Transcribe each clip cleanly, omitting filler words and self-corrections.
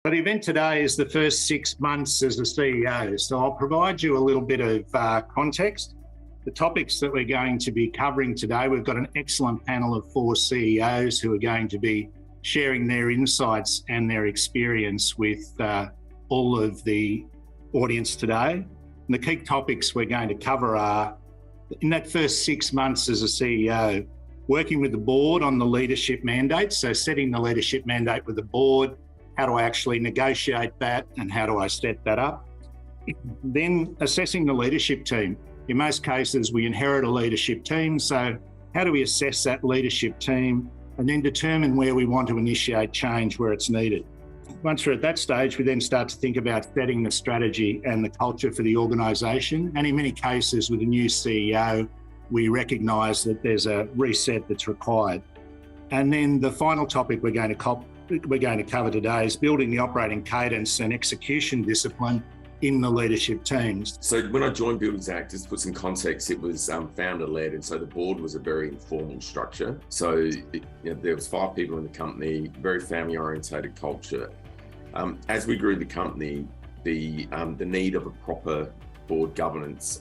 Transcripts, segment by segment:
So the event today is the first 6 months as a CEO. So I'll provide you a little bit of context. The topics that we're going to be covering today, we've got an excellent panel of 4 CEOs who are going to be sharing their insights and their experience with all of the audience today. And the key topics we're going to cover are, in that first 6 months as a CEO, working with the board on the leadership mandate. So setting the leadership mandate with the board, how do I actually negotiate that and how do I set that up? Then assessing the leadership team. In most cases, we inherit a leadership team. So how do we assess that leadership team and then determine where we want to initiate change where it's needed? Once we're at that stage, we then start to think about setting the strategy and the culture for the organisation. And in many cases, with a new CEO, we recognise that there's a reset that's required. And then the final topic we're going to cover today is building the operating cadence and execution discipline in the leadership teams. So when I joined BuildXact, just to put some context, it was founder-led, and so the board was a very informal structure. So there was 5 people in the company, very family-orientated culture. As we grew the company, the need of a proper board governance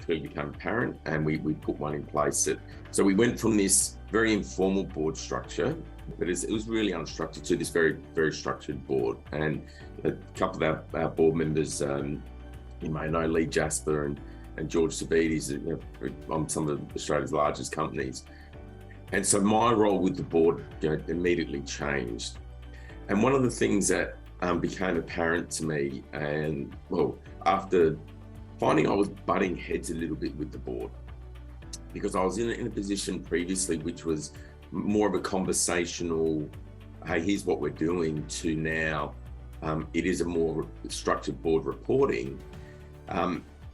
clearly became apparent, and we put one in place. So we went from this very informal board structure, but it was really unstructured, to this very, very structured board. And a couple of our board members, you may know Lee Jasper and George Savides, on some of Australia's largest companies. And so my role with the board immediately changed. And one of the things that became apparent to me, and after finding I was butting heads a little bit with the board, because I was in a position previously which was more of a conversational, hey, here's what we're doing, to now it is a more structured board reporting.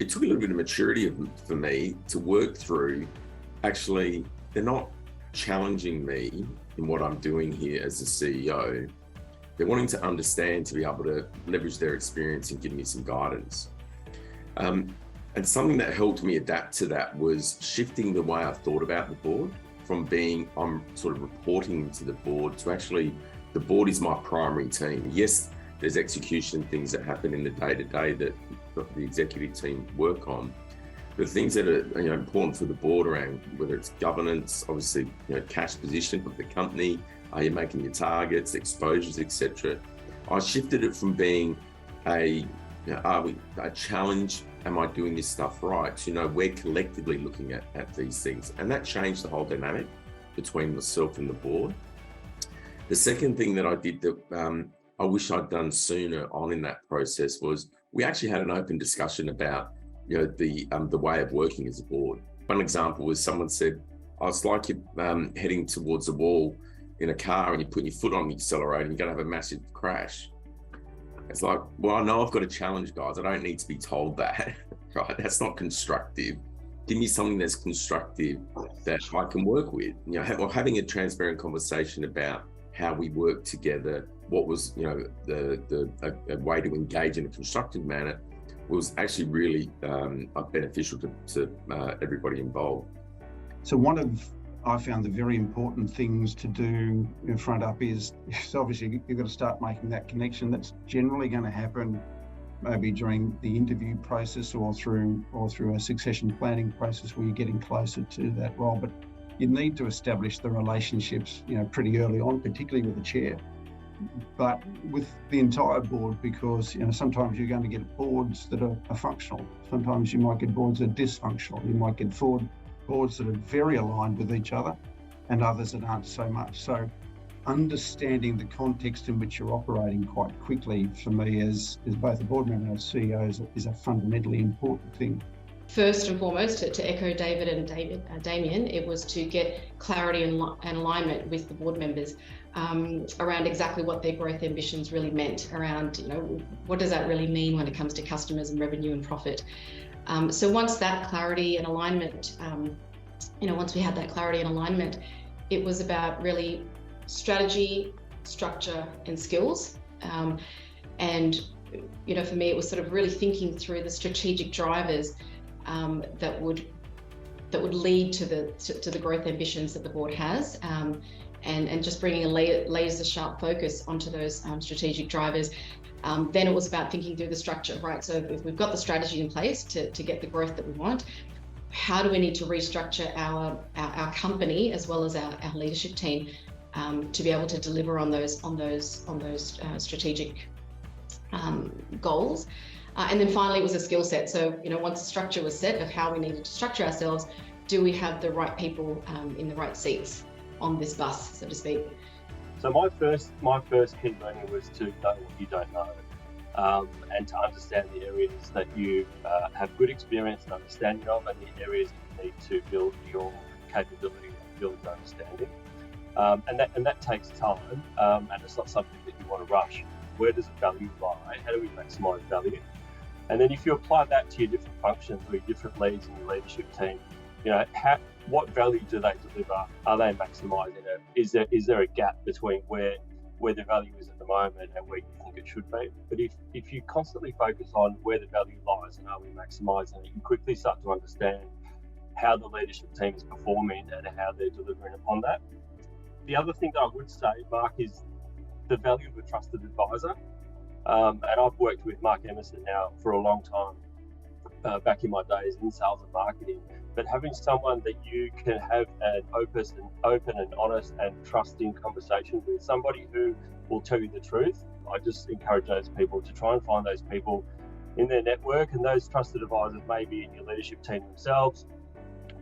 It took a little bit of maturity for me to work through, actually, they're not challenging me in what I'm doing here as a CEO. They're wanting to understand, to be able to leverage their experience and give me some guidance. And something that helped me adapt to that was shifting the way I thought about the board, from being, I'm sort of reporting to the board, to actually, the board is my primary team. Yes, there's execution things that happen in the day-to-day that the executive team work on, but things that are important for the board around, whether it's governance, obviously cash position of the company, are you making your targets, exposures, etc. I shifted it from being a challenge, am I doing this stuff right, to we're collectively looking at these things. And that changed the whole dynamic between myself and the board. The second thing that I did that I wish I'd done sooner on in that process was, we actually had an open discussion about the way of working as a board. One example was, someone said, oh, it's like you're heading towards a wall in a car and you're putting your foot on the accelerator and you're going to have a massive crash. It's like, well, I know I've got a challenge, guys. I don't need to be told that, right? That's not constructive. Give me something that's constructive that I can work with. Or having a transparent conversation about how we work together, what was, a way to engage in a constructive manner, was actually really beneficial to everybody involved. So I found the very important things to do in front up is obviously you've got to start making that connection. That's generally going to happen maybe during the interview process or through a succession planning process where you're getting closer to that role. But you need to establish the relationships, pretty early on, particularly with the chair, but with the entire board, because sometimes you're going to get boards that are functional. Sometimes you might get boards that are dysfunctional. You might get boards that are very aligned with each other and others that aren't so much. So understanding the context in which you're operating quite quickly, for me as both a board member and as CEO, is a fundamentally important thing. First and foremost, to echo David and Damien, it was to get clarity and alignment with the board members around exactly what their growth ambitions really meant, around what does that really mean when it comes to customers and revenue and profit. So once that clarity and alignment, once we had that clarity and alignment, it was about really strategy, structure, and skills. And for me, it was sort of really thinking through the strategic drivers that would lead to the growth ambitions that the board has, and just bringing a laser sharp focus onto those strategic drivers. Then it was about thinking through the structure, right? So if we've got the strategy in place to get the growth that we want, how do we need to restructure our company as well as our leadership team to be able to deliver on those strategic goals? And then finally, it was a skill set. So, once the structure was set of how we needed to structure ourselves, do we have the right people in the right seats on this bus, so to speak? So my first key learning was to know what you don't know, and to understand the areas that you have good experience and understanding of, and the areas that you need to build your capability and build your understanding. And that takes time, and it's not something that you want to rush. Where does the value lie? How do we maximise value? And then if you apply that to your different functions or your different leads in your leadership team, what value do they deliver? Are they maximising it? Is there a gap between where the value is at the moment and where you think it should be? But if you constantly focus on where the value lies and are we maximising it, you quickly start to understand how the leadership team is performing and how they're delivering upon that. The other thing that I would say, Mark, is the value of a trusted advisor. And I've worked with Mark Emerson now for a long time, back in my days in sales and marketing. But having someone that you can have an open and honest and trusting conversation with, somebody who will tell you the truth, I just encourage those people to try and find those people in their network, and those trusted advisors may be in your leadership team themselves.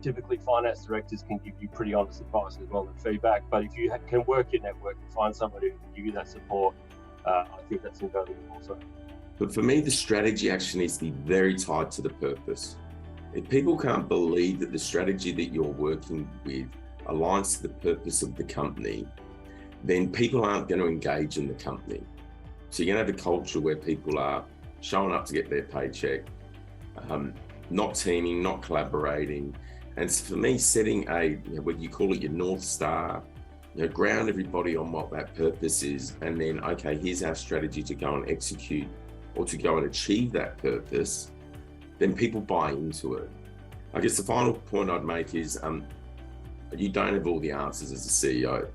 Typically, finance directors can give you pretty honest advice as well and feedback, but if you can work your network and find somebody who can give you that support, I think that's invaluable also. But for me, the strategy actually needs to be very tied to the purpose. If people can't believe that the strategy that you're working with aligns to the purpose of the company, then people aren't going to engage in the company. So you're going to have a culture where people are showing up to get their paycheck, not teaming, not collaborating. And so for me, setting what you call it your North Star, ground everybody on what that purpose is, and then, okay, here's our strategy to go and execute or to go and achieve that purpose, then people buy into it. I guess the final point I'd make is you don't have all the answers as a CEO.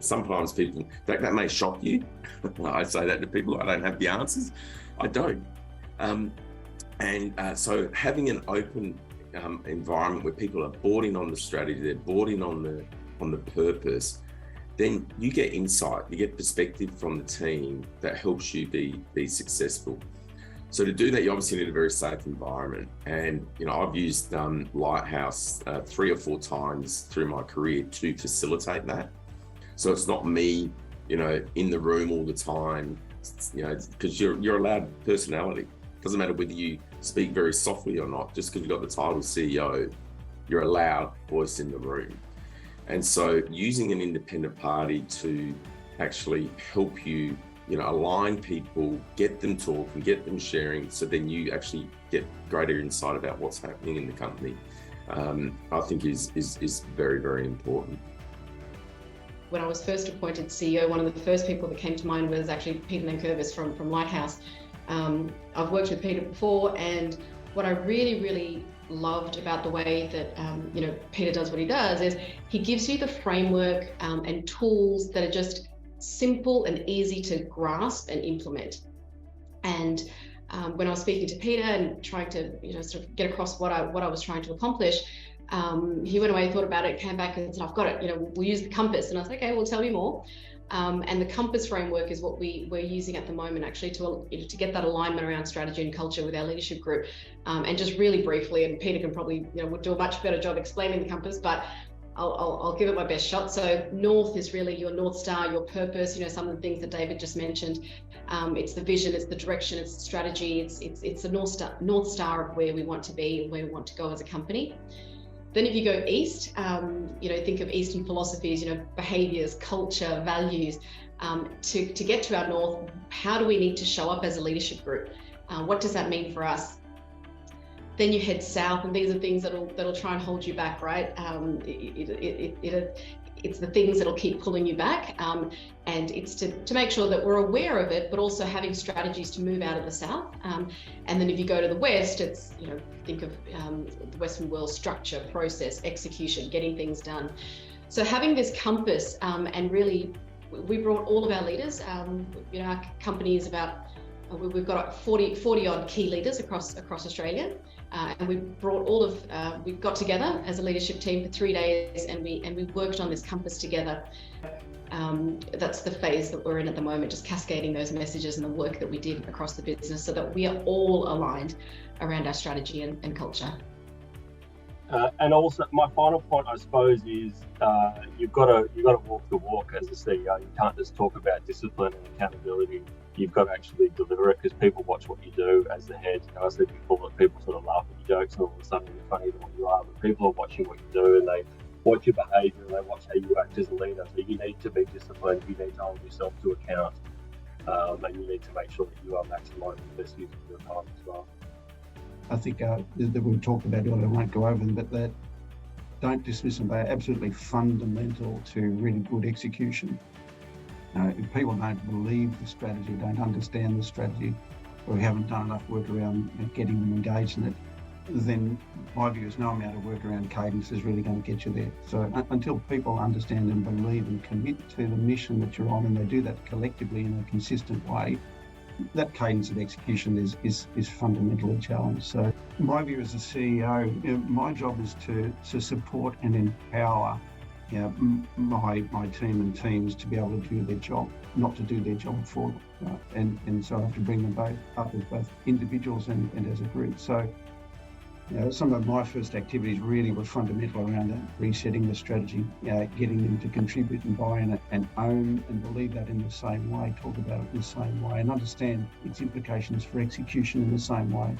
Sometimes people, that may shock you. I say that to people, I don't have the answers. I don't. So having an open environment where people are bought in on the strategy, they're bought in on the purpose, then you get insight, you get perspective from the team that helps you be successful. So to do that, you obviously need a very safe environment. And, I've used Lighthouse 3 or 4 times through my career to facilitate that. So it's not me, in the room all the time, because you're allowed personality. It doesn't matter whether you speak very softly or not, just because you've got the title CEO, you're a loud voice in the room. And so using an independent party to actually help you, align people, get them talking, get them sharing, so then you actually get greater insight about what's happening in the company, I think is very, very important. When I was first appointed CEO, one of the first people that came to mind was actually Peter Nankervis from Lighthouse. I've worked with Peter before, and what I really, really loved about the way that Peter does what he does is he gives you the framework and tools that are just simple and easy to grasp and implement. And when I was speaking to Peter and trying to sort of get across what I was trying to accomplish, he went away, thought about it, came back and said, I've got it, we'll use the compass. And I was like, okay, well, tell me more. And the compass framework is what we're using at the moment, actually, to get that alignment around strategy and culture with our leadership group. And just really briefly, and Peter can probably would do a much better job explaining the compass, but I'll give it my best shot. So North is really your North Star, your purpose, some of the things that David just mentioned. It's the vision, it's the direction, it's the strategy, it's the North Star of where we want to be and where we want to go as a company. Then if you go east, think of Eastern philosophies, behaviors, culture, values. To get to our north, how do we need to show up as a leadership group? What does that mean for us? Then you head south, and these are things that'll try and hold you back, right? It's the things that'll keep pulling you back, and it's to make sure that we're aware of it, but also having strategies to move out of the south. And then if you go to the west, it's think of the Western world: structure, process, execution, getting things done. So having this compass and really, we brought all of our leaders, our company is about, we've got 40 odd key leaders across Australia. And we brought we got together as a leadership team for 3 days and we worked on this compass together. That's the phase that we're in at the moment, just cascading those messages and the work that we did across the business so that we are all aligned around our strategy and culture. And also, my final point, I suppose, is you've got to walk the walk as a CEO. You can't just talk about discipline and accountability. You've got to actually deliver it because people watch what you do as the head. I said before that people sort of laugh at your jokes and all of a sudden you're funnier than what you are, but people are watching what you do and they watch your behaviour and they watch how you act as a leader. So you need to be disciplined, you need to hold yourself to account, and you need to make sure that you are maximising the best use of your time as well. I think that we've talked about earlier, I won't go over them, but that don't dismiss them. They're absolutely fundamental to really good execution. If people don't believe the strategy, don't understand the strategy, or we haven't done enough work around getting them engaged in it, then my view is no amount of work around Cadence is really going to get you there. So until people understand and believe and commit to the mission that you're on, and they do that collectively in a consistent way, that cadence of execution is fundamentally challenged. So my view as a CEO, my job is to support and empower my team and teams to be able to do their job, not to do their job for them. And so I have to bring them both up as both individuals and as a group. So some of my first activities really were fundamental around that, resetting the strategy, getting them to contribute and buy in it and own and believe that in the same way, talk about it in the same way and understand its implications for execution in the same way.